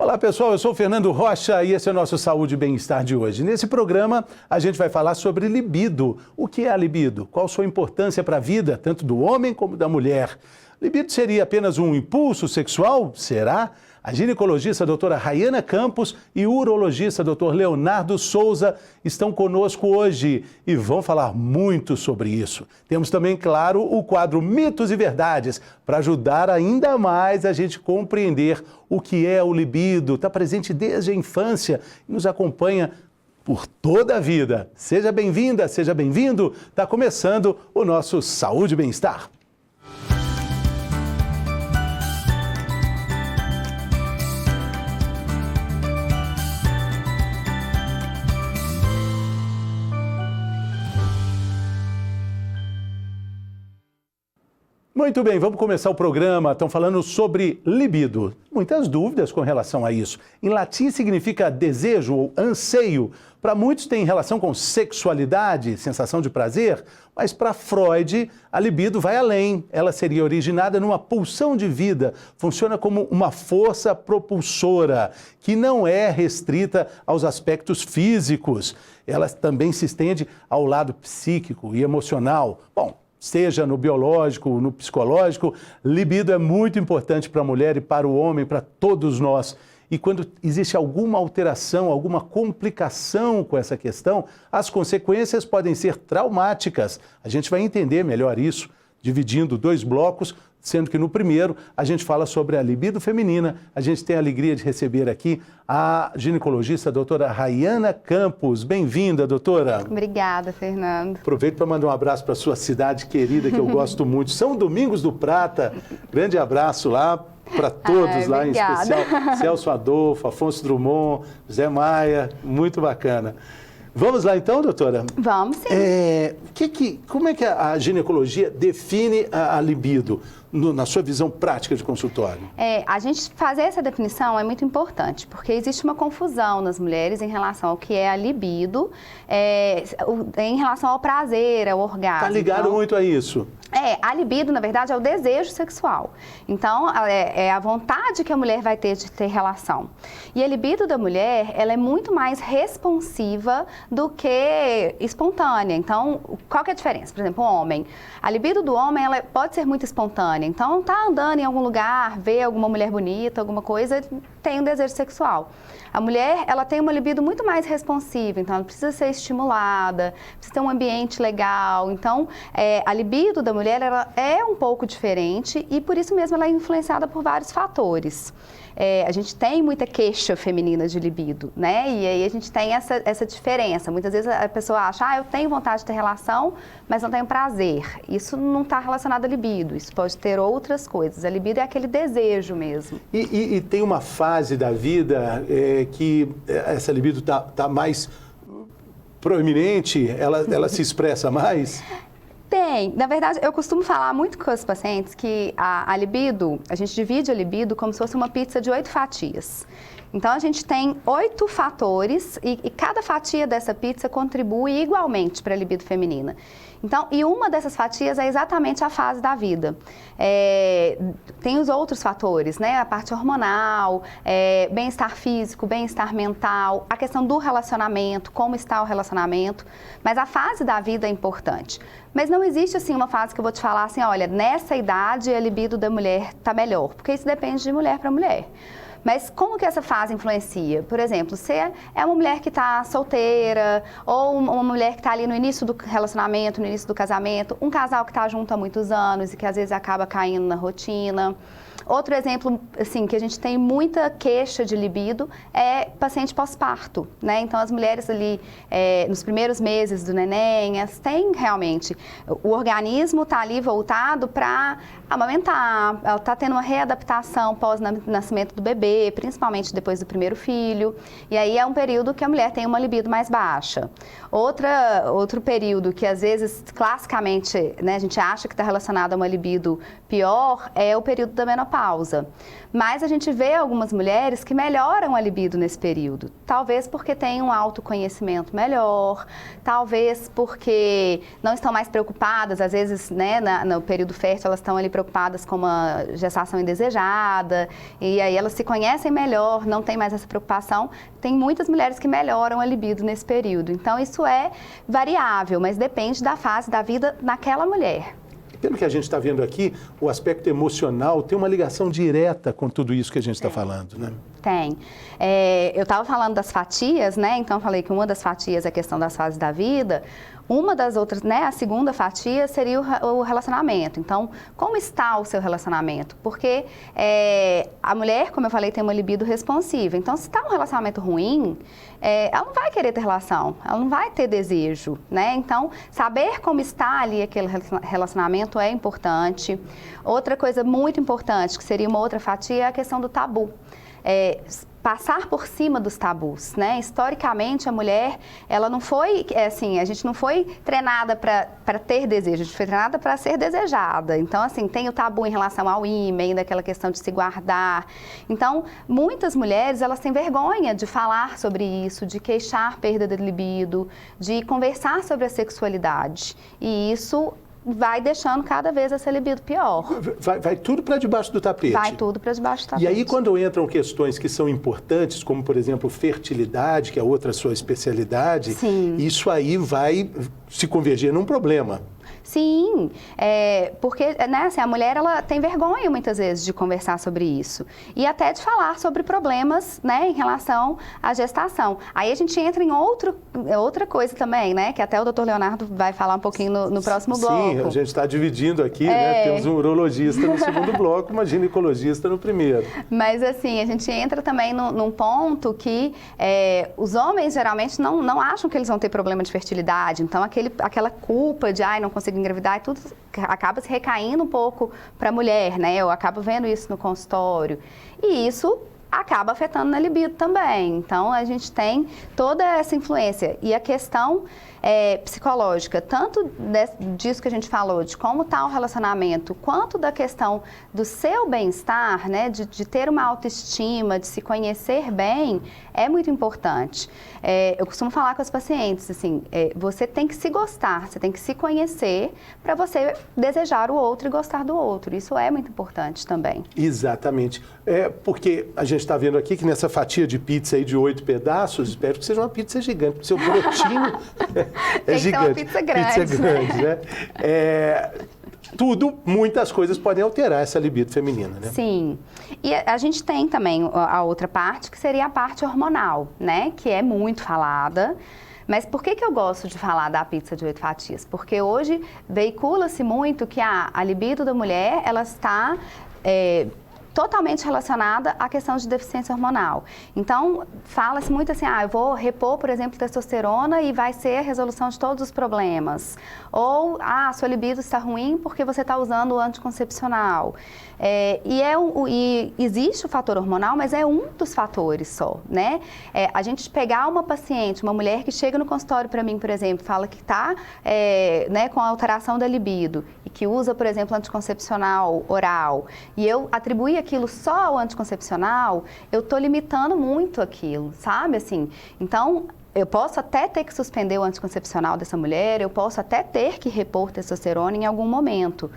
Olá pessoal, eu sou o Fernando Rocha e esse é o nosso Saúde e Bem-Estar de hoje. Nesse programa a gente vai falar sobre libido. O que é a libido? Qual sua importância para a vida, tanto do homem como da mulher? Libido seria apenas um impulso sexual? Será? A ginecologista doutora Rayana Campos e o urologista doutor Leonardo Souza estão conosco hoje e vão falar muito sobre isso. Temos também, claro, o quadro Mitos e Verdades, para ajudar ainda mais a gente compreender o que é o libido. Está presente desde a infância e nos acompanha por toda a vida. Seja bem-vinda, seja bem-vindo. Está começando o nosso Saúde e Bem-Estar. Muito bem, vamos começar o programa. Estão falando sobre libido. Muitas dúvidas com relação a isso. Em latim significa desejo ou anseio. Para muitos tem relação com sexualidade, sensação de prazer, mas para Freud a libido vai além. Ela seria originada numa pulsão de vida, funciona como uma força propulsora, que não é restrita aos aspectos físicos. Ela também se estende ao lado psíquico e emocional. Bom, seja no biológico, no psicológico, libido é muito importante para a mulher e para o homem, para todos nós. E quando existe alguma alteração, alguma complicação com essa questão, as consequências podem ser traumáticas. A gente vai entender melhor isso, dividindo dois blocos, sendo que no primeiro a gente fala sobre a libido feminina. A gente tem a alegria de receber aqui a ginecologista a doutora Rayana Campos. Bem-vinda, doutora. Obrigada, Fernando. Aproveito para mandar um abraço para a sua cidade querida, que eu gosto muito. São Domingos do Prata. Grande abraço lá para todos lá, em especial Celso Adolfo, Afonso Drummond, Zé Maia. Muito bacana. Vamos lá então, doutora? Vamos sim. Como é que a ginecologia define a libido na sua visão prática de consultório? A gente fazer essa definição é muito importante, porque existe uma confusão nas mulheres em relação ao que é a libido, em relação ao prazer, ao orgasmo. Está ligado muito a isso. A libido, na verdade, é o desejo sexual. Então, é a vontade que a mulher vai ter de ter relação. E a libido da mulher, ela é muito mais responsiva do que espontânea. Então, qual que é a diferença? Por exemplo, o homem. A libido do homem, ela pode ser muito espontânea. Então, tá andando em algum lugar, vê alguma mulher bonita, alguma coisa, tem um desejo sexual. A mulher, ela tem uma libido muito mais responsiva, então ela precisa ser estimulada, precisa ter um ambiente legal. Então, a libido da mulher, ela é um pouco diferente e por isso mesmo ela é influenciada por vários fatores. A gente tem muita queixa feminina de libido, né? E aí a gente tem essa diferença. Muitas vezes a pessoa acha, eu tenho vontade de ter relação, mas não tenho prazer. Isso não está relacionado à libido, isso pode ter outras coisas. A libido é aquele desejo mesmo. E tem uma fase da vida que essa libido tá mais proeminente, ela se expressa mais? Tem. Na verdade, eu costumo falar muito com os pacientes que a libido, a gente divide a libido como se fosse uma pizza de 8 fatias. Então, a gente tem 8 fatores e cada fatia dessa pizza contribui igualmente para a libido feminina. Então, e uma dessas fatias é exatamente a fase da vida. Tem os outros fatores, né? A parte hormonal, bem-estar físico, bem-estar mental, a questão do relacionamento, como está o relacionamento. Mas a fase da vida é importante. Mas não existe, assim, uma fase que eu vou te falar assim, olha, nessa idade a libido da mulher está melhor, porque isso depende de mulher para mulher. Mas como que essa fase influencia? Por exemplo, se é uma mulher que está solteira, ou uma mulher que está ali no início do relacionamento, no início do casamento, um casal que está junto há muitos anos e que às vezes acaba caindo na rotina. Outro exemplo, assim, que a gente tem muita queixa de libido é paciente pós-parto, né? Então, as mulheres ali, nos primeiros meses do neném, elas têm realmente, o organismo está ali voltado para amamentar, ela está tendo uma readaptação pós-nascimento do bebê, principalmente depois do primeiro filho, e aí é um período que a mulher tem uma libido mais baixa. Outro período que, às vezes, classicamente, né, a gente acha que está relacionado a uma libido pior, é o período da menopausa. menopausa. Mas a gente vê algumas mulheres que melhoram a libido nesse período. Talvez porque têm um autoconhecimento melhor, talvez porque não estão mais preocupadas, às vezes, né, no período fértil elas estão ali preocupadas com uma gestação indesejada, e aí elas se conhecem melhor, não tem mais essa preocupação. Tem muitas mulheres que melhoram a libido nesse período. Então, isso é variável, mas depende da fase da vida naquela mulher. Pelo que a gente está vendo aqui, o aspecto emocional tem uma ligação direta com tudo isso que a gente está falando, né? Tem. Eu estava falando das fatias, né? Então, falei que uma das fatias é a questão das fases da vida. Uma das outras, né, a segunda fatia seria o relacionamento. Então, como está o seu relacionamento? Porque a mulher, como eu falei, tem uma libido responsiva. Então, se está um relacionamento ruim, ela não vai querer ter relação, ela não vai ter desejo, né? Então, saber como está ali aquele relacionamento é importante. Outra coisa muito importante, que seria uma outra fatia, é a questão do tabu. Passar por cima dos tabus, né? Historicamente, a mulher, ela não foi, assim, a gente não foi treinada para ter desejo, a gente foi treinada para ser desejada. Então, assim, tem o tabu em relação ao ímen, daquela questão de se guardar. Então, muitas mulheres, elas têm vergonha de falar sobre isso, de queixar perda de libido, de conversar sobre a sexualidade. E isso vai deixando cada vez essa libido pior. Vai tudo para debaixo do tapete. Vai tudo para debaixo do tapete. E aí, quando entram questões que são importantes, como, por exemplo, fertilidade, que é outra sua especialidade, Sim. Isso aí vai se convergir num problema. Sim, porque, né, assim, a mulher, ela tem vergonha muitas vezes de conversar sobre isso e até de falar sobre problemas, né, em relação à gestação. Aí a gente entra em outra coisa também, né, que até o Dr. Leonardo vai falar um pouquinho no próximo bloco. Sim, a gente está dividindo aqui, né, temos um urologista no segundo bloco, uma ginecologista no primeiro. Mas, assim, a gente entra também num ponto que os homens geralmente não acham que eles vão ter problema de fertilidade, então aquela culpa de, não consigo engravidar e tudo acaba se recaindo um pouco para a mulher, né? Eu acabo vendo isso no consultório. E isso acaba afetando na libido também. Então, a gente tem toda essa influência. E a questão psicológica, tanto disso que a gente falou, de como está o relacionamento, quanto da questão do seu bem-estar, né, de ter uma autoestima, de se conhecer bem, é muito importante. Eu costumo falar com as pacientes, assim, você tem que se gostar, você tem que se conhecer para você desejar o outro e gostar do outro. Isso é muito importante também. Exatamente. Porque a gente está vendo aqui que nessa fatia de pizza aí de 8 pedaços, espero que seja uma pizza gigante, porque o seu brotinho é gigante. Tem que ser uma pizza grande. Pizza grande, né? Muitas coisas podem alterar essa libido feminina, né? Sim. E a gente tem também a outra parte, que seria a parte hormonal, né? Que é muito falada. Mas por que eu gosto de falar da pizza de 8 fatias? Porque hoje veicula-se muito que a libido da mulher, ela está totalmente relacionada à questão de deficiência hormonal. Então, fala-se muito assim, eu vou repor, por exemplo, testosterona e vai ser a resolução de todos os problemas. Ou, sua libido está ruim porque você está usando o anticoncepcional. E existe o fator hormonal, mas é um dos fatores só, né? A gente pegar uma paciente, uma mulher que chega no consultório para mim, por exemplo, fala que está né, com alteração da libido e que usa, por exemplo, anticoncepcional oral, e eu atribuir aquilo só ao anticoncepcional, eu estou limitando muito aquilo, sabe? Assim, então, eu posso até ter que suspender o anticoncepcional dessa mulher, eu posso até ter que repor testosterona em algum momento,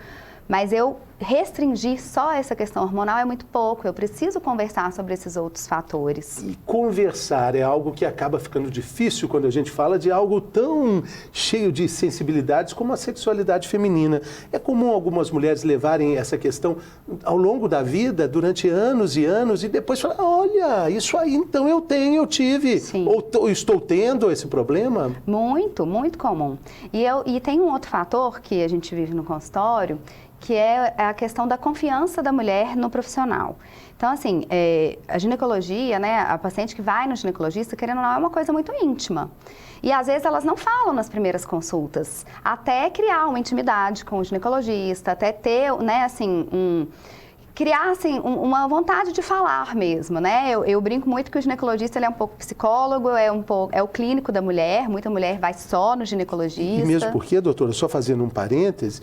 mas eu restringir só essa questão hormonal é muito pouco. Eu preciso conversar sobre esses outros fatores. E conversar é algo que acaba ficando difícil quando a gente fala de algo tão cheio de sensibilidades como a sexualidade feminina. É comum algumas mulheres levarem essa questão ao longo da vida, durante anos e anos, e depois falar, olha, isso aí então eu tive. Sim. Ou estou tendo esse problema? Muito, muito comum. E tem um outro fator que a gente vive no consultório, que é a questão da confiança da mulher no profissional. Então, assim, a ginecologia, né, a paciente que vai no ginecologista, querendo ou não, é uma coisa muito íntima. E, às vezes, elas não falam nas primeiras consultas, até criar uma intimidade com o ginecologista, até ter, né, assim, criar, assim, uma vontade de falar mesmo, né? Eu brinco muito que o ginecologista, ele é um pouco psicólogo, é o clínico da mulher, muita mulher vai só no ginecologista. E mesmo porque, doutora, só fazendo um parêntese,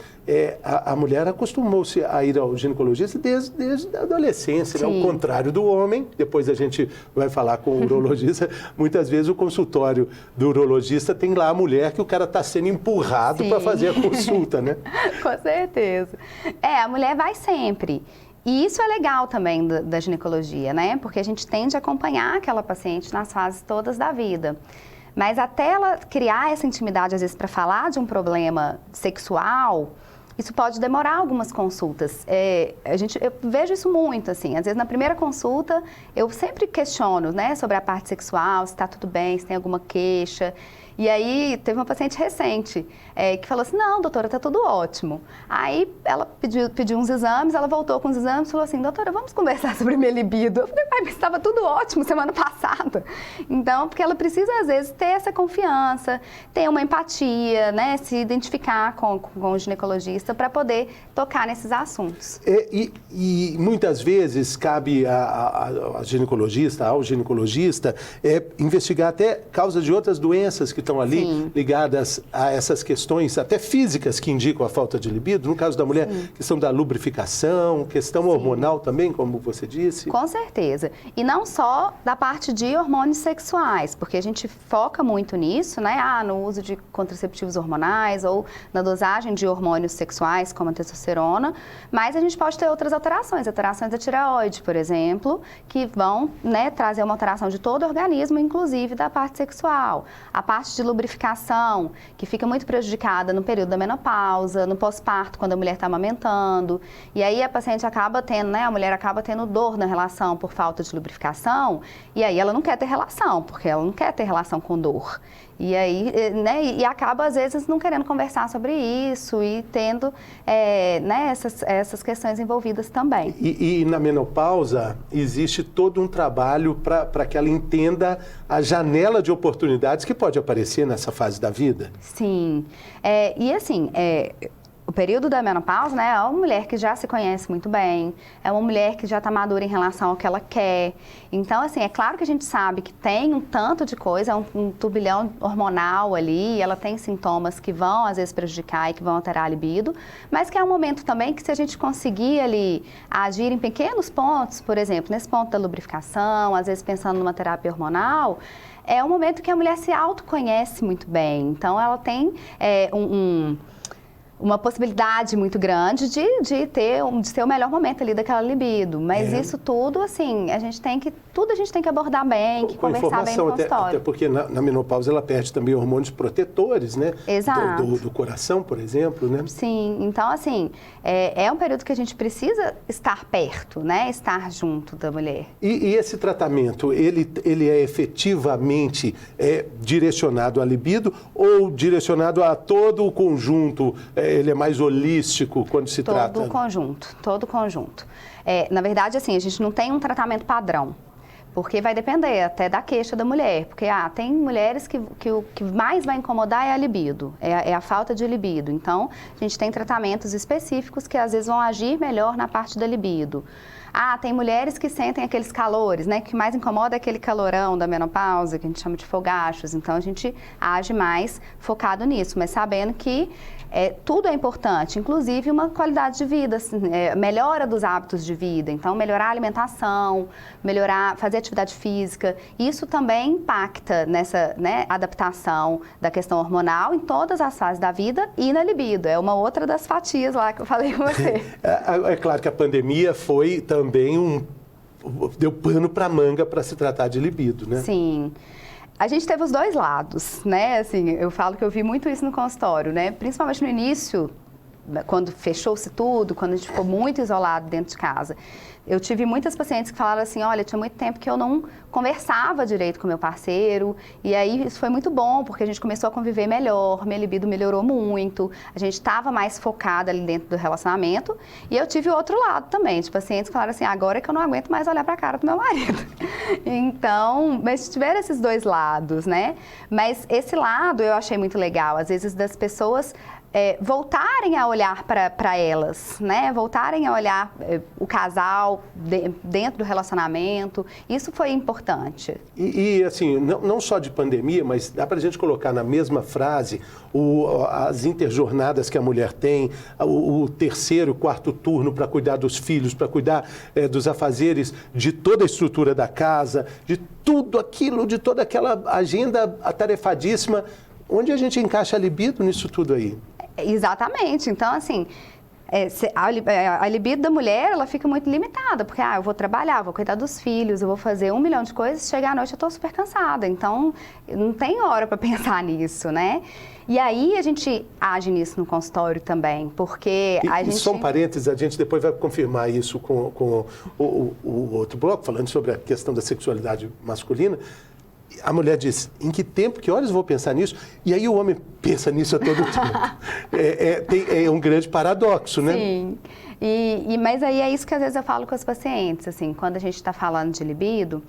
a mulher acostumou-se a ir ao ginecologista desde a adolescência, né? Ao contrário do homem, depois a gente vai falar com o urologista, muitas vezes o consultório do urologista tem lá a mulher que o cara está sendo empurrado para fazer a consulta, né? Com certeza. A mulher vai sempre. E isso é legal também da ginecologia, né? Porque a gente tende a acompanhar aquela paciente nas fases todas da vida. Mas até ela criar essa intimidade, às vezes, para falar de um problema sexual, isso pode demorar algumas consultas. Eu vejo isso muito, assim. Às vezes, na primeira consulta, eu sempre questiono, né, sobre a parte sexual, se está tudo bem, se tem alguma queixa. E aí, teve uma paciente recente que falou assim, não, doutora, está tudo ótimo. Aí, ela pediu uns exames, ela voltou com os exames e falou assim, doutora, vamos conversar sobre minha libido. Eu falei, mas estava tudo ótimo semana passada. Então, porque ela precisa, às vezes, ter essa confiança, ter uma empatia, né, se identificar com o ginecologista para poder tocar nesses assuntos. E muitas vezes cabe ao ginecologista investigar até causas de outras doenças que estão ali ligadas a essas questões até físicas que indicam a falta de libido. No caso da mulher, questão da lubrificação, questão hormonal também, como você disse. Com certeza. E não só da parte de hormônios sexuais, porque a gente foca muito nisso, né? No uso de contraceptivos hormonais ou na dosagem de hormônios sexuais, como a testosterona, mas a gente pode ter outras alterações da tireoide, por exemplo, que vão, né, trazer uma alteração de todo o organismo, inclusive da parte sexual. A parte de lubrificação, que fica muito prejudicada no período da menopausa, no pós-parto, quando a mulher está amamentando. E aí a paciente acaba tendo, né, a mulher acaba tendo dor na relação por falta de lubrificação, e aí ela não quer ter relação, porque ela não quer ter relação com dor. E aí, né, e acaba, às vezes, não querendo conversar sobre isso e tendo, né, essas questões envolvidas também. E na menopausa, existe todo um trabalho para que ela entenda a janela de oportunidades que pode aparecer nessa fase da vida? Sim. E assim, o período da menopausa, né, é uma mulher que já se conhece muito bem, é uma mulher que já está madura em relação ao que ela quer. Então, assim, é claro que a gente sabe que tem um tanto de coisa, um turbilhão hormonal ali, ela tem sintomas que vão, às vezes, prejudicar e que vão alterar a libido, mas que é um momento também que, se a gente conseguir ali agir em pequenos pontos, por exemplo, nesse ponto da lubrificação, às vezes pensando numa terapia hormonal, é um momento que a mulher se autoconhece muito bem. Então, ela tem uma possibilidade muito grande de ter o melhor momento ali daquela libido. Mas isso tudo, assim, a gente tem que abordar bem, que conversar bem no consultório. Até porque na menopausa ela perde também hormônios protetores, né? Exato. Do coração, por exemplo, né? Sim, então, assim, é um período que a gente precisa estar perto, né? Estar junto da mulher. E esse tratamento, ele é efetivamente direcionado à libido ou direcionado a todo o conjunto? Ele é mais holístico quando se trata? Todo conjunto. Na verdade, assim, a gente não tem um tratamento padrão, porque vai depender até da queixa da mulher, porque tem mulheres que o que mais vai incomodar é a libido, é a falta de libido. Então, a gente tem tratamentos específicos que às vezes vão agir melhor na parte da libido. Tem mulheres que sentem aqueles calores, né? O que mais incomoda é aquele calorão da menopausa, que a gente chama de fogachos. Então, a gente age mais focado nisso, mas sabendo que tudo é importante, inclusive uma qualidade de vida, assim, melhora dos hábitos de vida. Então, melhorar a alimentação, fazer atividade física. Isso também impacta nessa, né, adaptação da questão hormonal em todas as fases da vida e na libido. É uma outra das fatias lá que eu falei com você. É claro que a pandemia foi também deu pano para manga para se tratar de libido, né? Sim. A gente teve os dois lados, né? Assim, eu falo que eu vi muito isso no consultório, né? Principalmente no início, quando fechou-se tudo, quando a gente ficou muito isolado dentro de casa. Eu tive muitas pacientes que falaram assim, olha, tinha muito tempo que eu não conversava direito com meu parceiro, e aí isso foi muito bom, porque a gente começou a conviver melhor, minha libido melhorou muito, a gente estava mais focada ali dentro do relacionamento, e eu tive o outro lado também, de pacientes que falaram assim, agora é que eu não aguento mais olhar para a cara do meu marido. Então, mas tiveram esses dois lados, né? Mas esse lado eu achei muito legal, às vezes das pessoas voltarem a olhar para elas, né? Voltarem a olhar o casal dentro do relacionamento. Isso foi importante. E assim, não só de pandemia, mas dá para a gente colocar na mesma frase as interjornadas que a mulher tem, o terceiro, quarto turno para cuidar dos filhos, para cuidar dos afazeres, de toda a estrutura da casa, de tudo aquilo, de toda aquela agenda atarefadíssima. Onde a gente encaixa a libido nisso tudo aí? Exatamente. Então, assim, a libido da mulher, ela fica muito limitada, porque eu vou trabalhar, vou cuidar dos filhos, eu vou fazer 1 milhão de coisas, chegar à noite eu estou super cansada. Então, não tem hora para pensar nisso, né? E aí a gente age nisso no consultório também, porque a gente... E só um parênteses, a gente depois vai confirmar isso com o outro bloco, falando sobre a questão da sexualidade masculina. A mulher diz, em que tempo, que horas eu vou pensar nisso? E aí o homem pensa nisso a todo tempo. É um grande paradoxo, né? Sim. Mas aí é isso que às vezes eu falo com os pacientes, assim, quando a gente está falando de libido,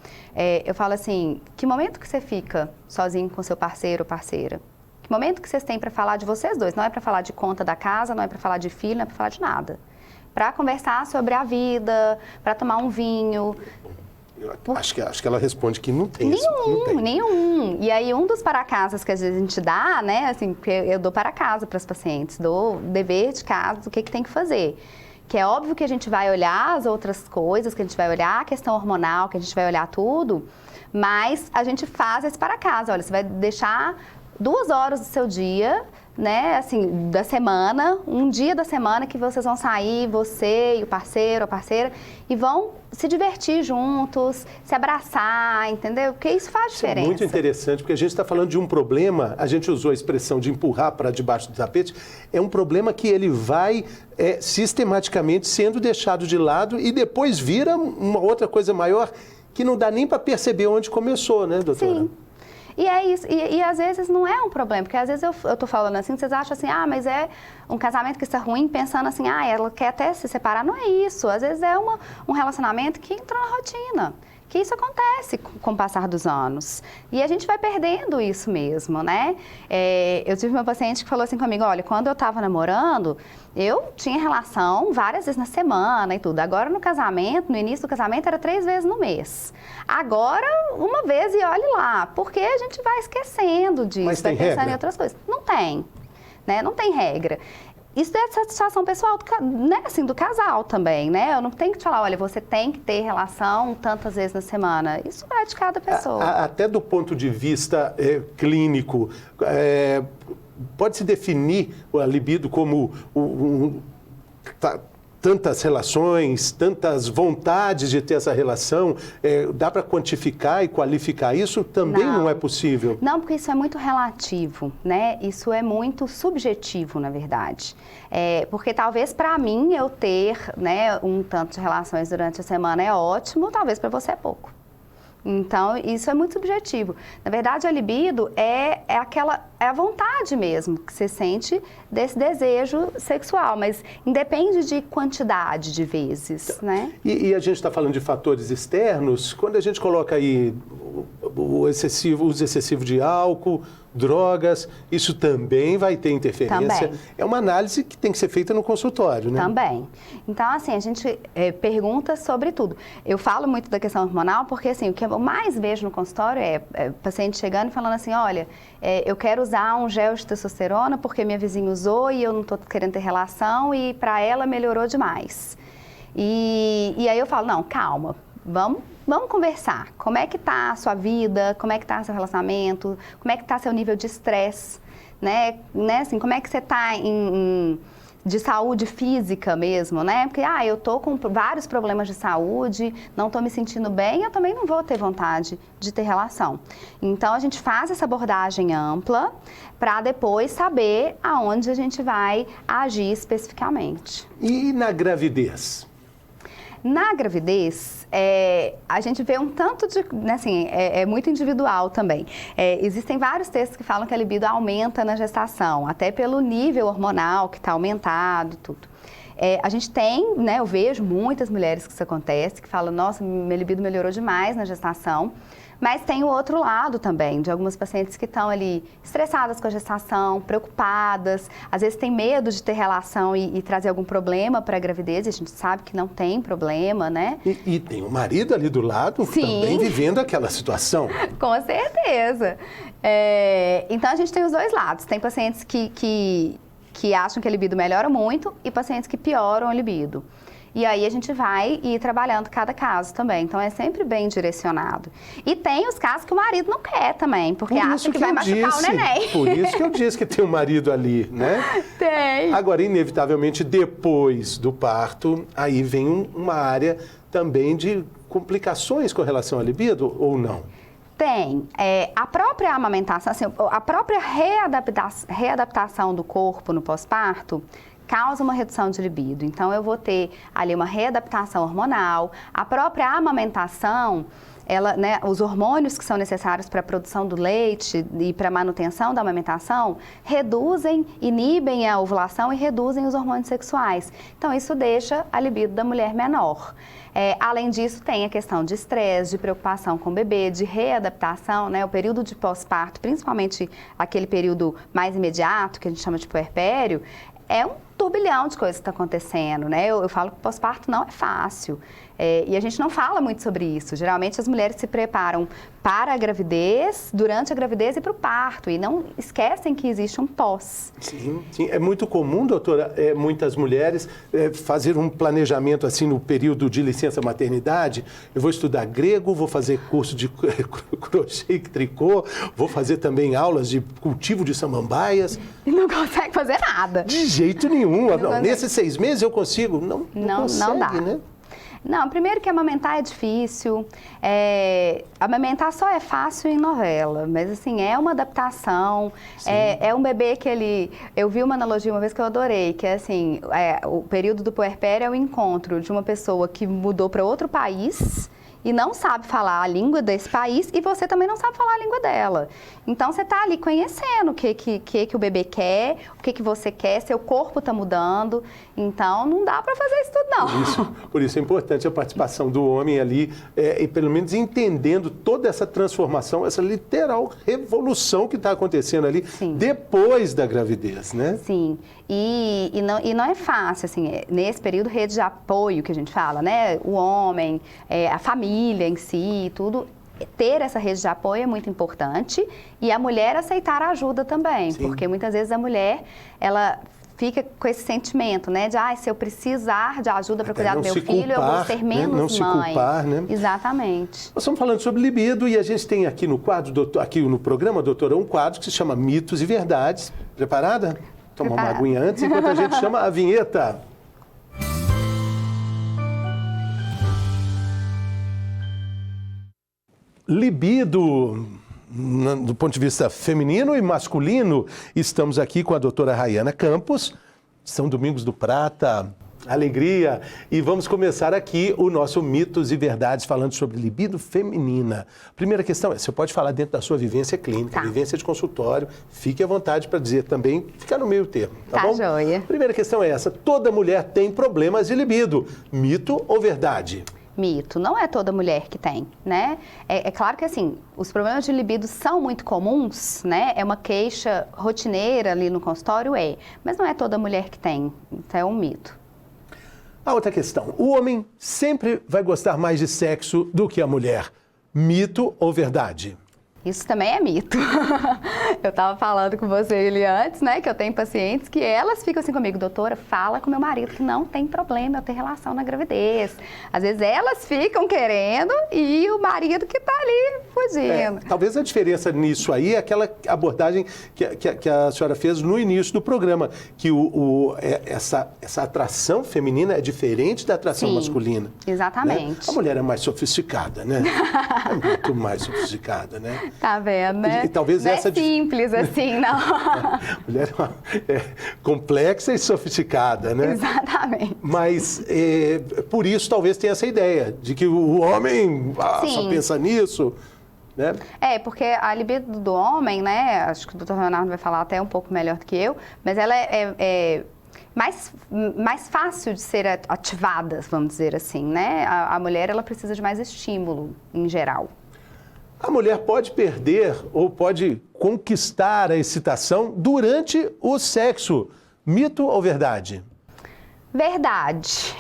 eu falo assim, que momento que você fica sozinho com seu parceiro ou parceira? Que momento que vocês têm para falar de vocês dois? Não é para falar de conta da casa, não é para falar de filho, não é para falar de nada. Para conversar sobre a vida, para tomar um vinho... Acho que ela responde que não tem. Nenhum. E aí, um dos para-casas que às vezes a gente dá, né, assim, eu dou para-casa para as pacientes, dou dever de casa, do que tem que fazer. Que é óbvio que a gente vai olhar as outras coisas, que a gente vai olhar a questão hormonal, que a gente vai olhar tudo, mas a gente faz esse para-casa. Olha, você vai deixar 2 horas do seu dia, né, assim, da semana, um dia da semana que vocês vão sair, você e o parceiro, a parceira, e vão se divertir juntos, se abraçar, entendeu? Porque isso faz diferença. Isso é muito interessante, porque a gente está falando de um problema, a gente usou a expressão de empurrar para debaixo do tapete, é um problema que ele vai sistematicamente sendo deixado de lado e depois vira uma outra coisa maior que não dá nem para perceber onde começou, né, doutora? Sim. E é isso, e às vezes não é um problema, porque às vezes eu tô falando assim, vocês acham assim, mas é um casamento que está ruim, pensando assim, ela quer até se separar. Não é isso, às vezes é um relacionamento que entrou na rotina, que isso acontece com o passar dos anos. E a gente vai perdendo isso mesmo, né? Eu tive uma paciente que falou assim comigo, olha, quando eu estava namorando, eu tinha relação várias vezes na semana e tudo. Agora no casamento, no início do casamento, era 3 vezes no mês. Agora, 1 vez e olhe lá, porque a gente vai esquecendo disso, mas vai tem pensando regra? em outras coisas. Não tem, né? Não tem regra. Isso é satisfação pessoal né? Assim, do casal também, né? Eu não tenho que te falar, olha, você tem que ter relação tantas vezes na semana. Isso é de cada pessoa. Até do ponto de vista clínico, pode-se definir a libido como tantas relações, tantas vontades de ter essa relação, dá para quantificar e qualificar isso? Também não é possível. Não, porque isso é muito relativo, né? Isso é muito subjetivo, na verdade. Porque talvez para mim eu ter, né, um tanto de relações durante a semana é ótimo, talvez para você é pouco. Então, isso é muito subjetivo. Na verdade, a libido é a vontade mesmo que você sente desse desejo sexual, mas independe de quantidade de vezes, né? E a gente está falando de fatores externos, quando a gente coloca aí o uso excessivo de álcool, drogas, isso também vai ter interferência. Também. É uma análise que tem que ser feita no consultório, né? Também. Então, assim, a gente pergunta sobre tudo. Eu falo muito da questão hormonal porque, assim, o que eu mais vejo no consultório é paciente chegando e falando assim, olha, eu quero usar um gel de testosterona porque minha vizinha usou e eu não estou querendo ter relação e para ela melhorou demais. E aí eu falo, não, calma, vamos conversar. Como é que tá a sua vida? Como é que tá seu relacionamento? Como é que tá seu nível de estresse? Né? Assim, como é que você tá de saúde física mesmo, né? Porque, eu tô com vários problemas de saúde, não tô me sentindo bem, eu também não vou ter vontade de ter relação. Então, a gente faz essa abordagem ampla para depois saber aonde a gente vai agir especificamente. E na gravidez? Na gravidez, a gente vê um tanto de, assim, é muito individual também. Existem vários textos que falam que a libido aumenta na gestação, até pelo nível hormonal que está aumentado e tudo. A gente tem, né, eu vejo muitas mulheres que isso acontece, que falam, nossa, minha libido melhorou demais na gestação. Mas tem o outro lado também, de algumas pacientes que estão ali estressadas com a gestação, preocupadas, às vezes tem medo de ter relação e trazer algum problema para a gravidez, e a gente sabe que não tem problema, né? E tem o marido ali do lado também vivendo aquela situação. Com certeza. Então a gente tem os dois lados. Tem pacientes que acham que a libido melhora muito e pacientes que pioram a libido. E aí a gente vai ir trabalhando cada caso também. Então é sempre bem direcionado. E tem os casos que o marido não quer também, porque acha que vai machucar o neném. Por isso que eu disse que tem um marido ali, né? Tem. Agora, inevitavelmente, depois do parto, aí vem uma área também de complicações com relação à libido, ou não? Tem. A própria amamentação, assim, a própria readaptação do corpo no pós-parto causa uma redução de libido. Então, eu vou ter ali uma readaptação hormonal. A própria amamentação, né, os hormônios que são necessários para a produção do leite e para a manutenção da amamentação inibem a ovulação e reduzem os hormônios sexuais. Então, isso deixa a libido da mulher menor. Além disso, tem a questão de estresse, de preocupação com o bebê, de readaptação, né? O período de pós-parto, principalmente aquele período mais imediato, que a gente chama de puerpério, é um turbilhão de coisas que está acontecendo, né? Eu falo que o pós-parto não é fácil. E a gente não fala muito sobre isso. Geralmente as mulheres se preparam para a gravidez, durante a gravidez e para o parto. E não esquecem que existe um pós. Sim, sim. É muito comum, doutora, muitas mulheres fazer um planejamento assim no período de licença maternidade. Eu vou estudar grego, vou fazer curso de crochê e tricô, vou fazer também aulas de cultivo de samambaias. E não consegue fazer nada. De jeito nenhum. Não, nesses 6 meses eu consigo? Não consegue, não dá. Né? Não, primeiro que amamentar é difícil, amamentar só é fácil em novela, mas assim, é uma adaptação, é um bebê que eu vi uma analogia uma vez que eu adorei, que é assim, o período do puerpério é o encontro de uma pessoa que mudou para outro país e não sabe falar a língua desse país e você também não sabe falar a língua dela. Então, você está ali conhecendo o que o bebê quer, o que você quer, seu corpo está mudando. Então, não dá para fazer isso tudo, não. Por isso é importante a participação do homem ali, e pelo menos entendendo toda essa transformação, essa literal revolução que está acontecendo ali depois da gravidez, né? Sim. E não é fácil, assim, nesse período, rede de apoio que a gente fala, né? O homem, a família em si, tudo. Ter essa rede de apoio é muito importante e a mulher aceitar a ajuda também, porque muitas vezes a mulher, ela fica com esse sentimento, né, de se eu precisar de ajuda para cuidar do meu filho, eu vou ser menos não se mãe. Culpar, né? Exatamente. Nós estamos falando sobre libido e a gente tem aqui no quadro, aqui no programa, doutora, um quadro que se chama Mitos e Verdades. Preparada? Toma uma aguinha antes, enquanto a gente chama a vinheta. Libido, do ponto de vista feminino e masculino, estamos aqui com a doutora Rayana Campos, São Domingos do Prata, alegria, e vamos começar aqui o nosso Mitos e Verdades falando sobre libido feminina. Primeira questão você pode falar dentro da sua vivência clínica, vivência de consultório, fique à vontade para dizer também, fica no meio termo, tá bom? Joia. Primeira questão é essa, toda mulher tem problemas de libido, mito ou verdade? Mito. Não é toda mulher que tem, né? É claro que, assim, os problemas de libido são muito comuns, né? É uma queixa rotineira ali no consultório, mas não é toda mulher que tem. Então, é um mito. A outra questão. O homem sempre vai gostar mais de sexo do que a mulher. Mito ou verdade? Isso também é mito. Eu estava falando com você ali antes, né, que eu tenho pacientes que elas ficam assim comigo, doutora, fala com meu marido que não tem problema eu ter relação na gravidez. Às vezes elas ficam querendo e o marido que está ali fugindo. Talvez a diferença nisso aí é aquela abordagem que a senhora fez no início do programa, que essa atração feminina é diferente da atração masculina. Exatamente. Né? A mulher é mais sofisticada, né? É muito mais sofisticada, né? Tá vendo, né? E talvez não essa é simples assim, não. A mulher é complexa e sofisticada, né? Exatamente. Mas por isso talvez tenha essa ideia de que o homem só pensa nisso, né? Porque a libido do homem, né? Acho que o Dr. Leonardo vai falar até um pouco melhor do que eu, mas ela é mais fácil de ser ativadas, vamos dizer assim, né? A mulher, ela precisa de mais estímulo, em geral. A mulher pode perder ou pode conquistar a excitação durante o sexo. Mito ou verdade? Verdade.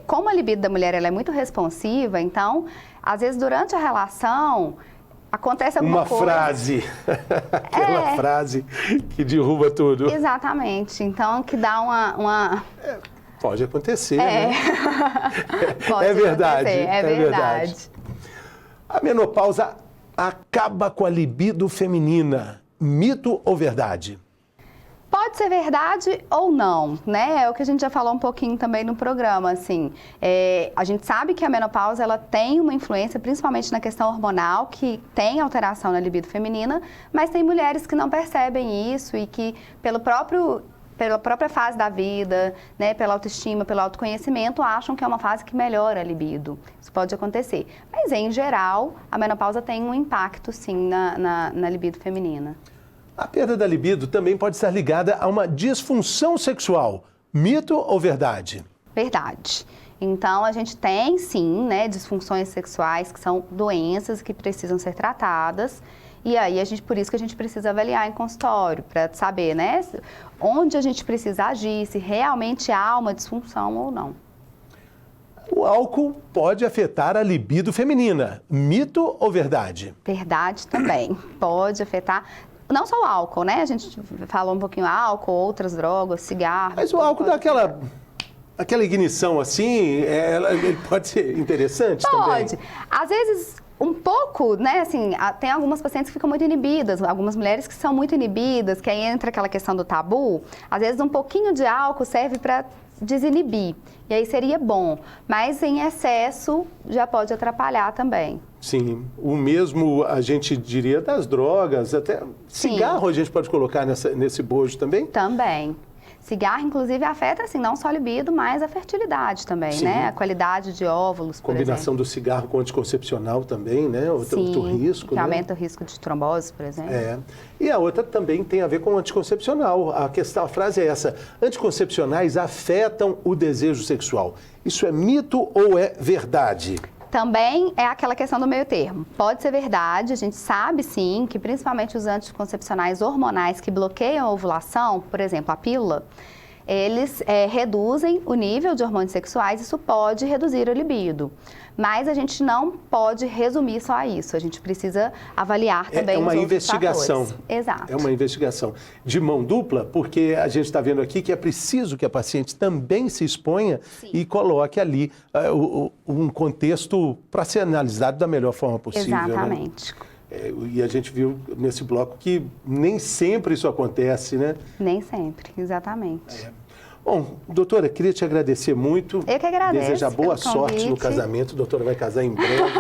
Como a libido da mulher ela é muito responsiva, então, às vezes, durante a relação, acontece alguma coisa... Uma frase. Aquela frase que derruba tudo. Exatamente. Então, que dá uma... Pode acontecer, né? Pode é verdade. acontecer, é verdade. A menopausa acaba com a libido feminina. Mito ou verdade? Pode ser verdade ou não, né? É o que a gente já falou um pouquinho também no programa, assim. A gente sabe que a menopausa, ela tem uma influência, principalmente na questão hormonal, que tem alteração na libido feminina, mas tem mulheres que não percebem isso e que, pela própria fase da vida, né, pela autoestima, pelo autoconhecimento, acham que é uma fase que melhora a libido. Isso pode acontecer. Mas, em geral, a menopausa tem um impacto, sim, na libido feminina. A perda da libido também pode estar ligada a uma disfunção sexual. Mito ou verdade? Verdade. Então, a gente tem, sim, né, disfunções sexuais que são doenças que precisam ser tratadas. E aí, por isso que a gente precisa avaliar em consultório, para saber, né, onde a gente precisa agir, se realmente há uma disfunção ou não. O álcool pode afetar a libido feminina. Mito ou verdade? Verdade também. Pode afetar... Não só o álcool, né? A gente falou um pouquinho álcool, outras drogas, cigarro. Mas o álcool dá aquela ignição assim, ele pode ser interessante também? Pode. Às vezes, um pouco, né? Assim, tem algumas pacientes que ficam muito inibidas, algumas mulheres que são muito inibidas, que aí entra aquela questão do tabu. Às vezes, um pouquinho de álcool serve para desinibir. E aí seria bom. Mas em excesso já pode atrapalhar também. Sim, o mesmo a gente diria das drogas, até cigarro a gente pode colocar nesse bojo também? Também. Cigarro, inclusive, afeta, assim, não só a libido, mas a fertilidade também, Sim. né? A qualidade de óvulos, por Combinação exemplo. do cigarro com anticoncepcional também, né? Outro risco, que né? aumenta o risco de trombose, por exemplo. E a outra também tem a ver com o anticoncepcional. A frase é essa: anticoncepcionais afetam o desejo sexual. Isso é mito ou é verdade? Também é aquela questão do meio termo. Pode ser verdade, a gente sabe sim que principalmente os anticoncepcionais hormonais que bloqueiam a ovulação, por exemplo, a pílula, eles reduzem o nível de hormônios sexuais, isso pode reduzir a libido. Mas a gente não pode resumir só a isso, a gente precisa avaliar também os outros fatores. Exato. É uma investigação de mão dupla, porque a gente está vendo aqui que é preciso que a paciente também se exponha e coloque ali um contexto para ser analisado da melhor forma possível. Exatamente. Né? E a gente viu nesse bloco que nem sempre isso acontece, né? Nem sempre, exatamente. Bom, doutora, queria te agradecer muito. Eu que agradeço. Desejar boa sorte no casamento. A doutora vai casar em breve.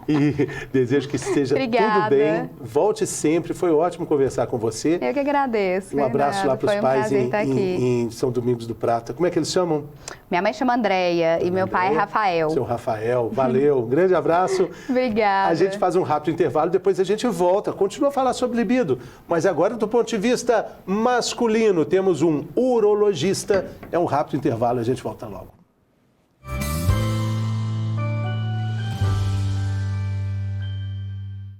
E desejo que esteja tudo bem. Volte sempre. Foi ótimo conversar com você. Eu que agradeço. Um abraço lá para os pais em São Domingos do Prata. Como é que eles chamam? Minha mãe chama Andréia e meu pai é Rafael. Seu Rafael. Valeu. Um grande abraço. Obrigada. A gente faz um rápido intervalo, depois a gente volta. Continua a falar sobre libido. Mas agora, do ponto de vista masculino, temos um urologista. É um rápido intervalo, a gente volta logo.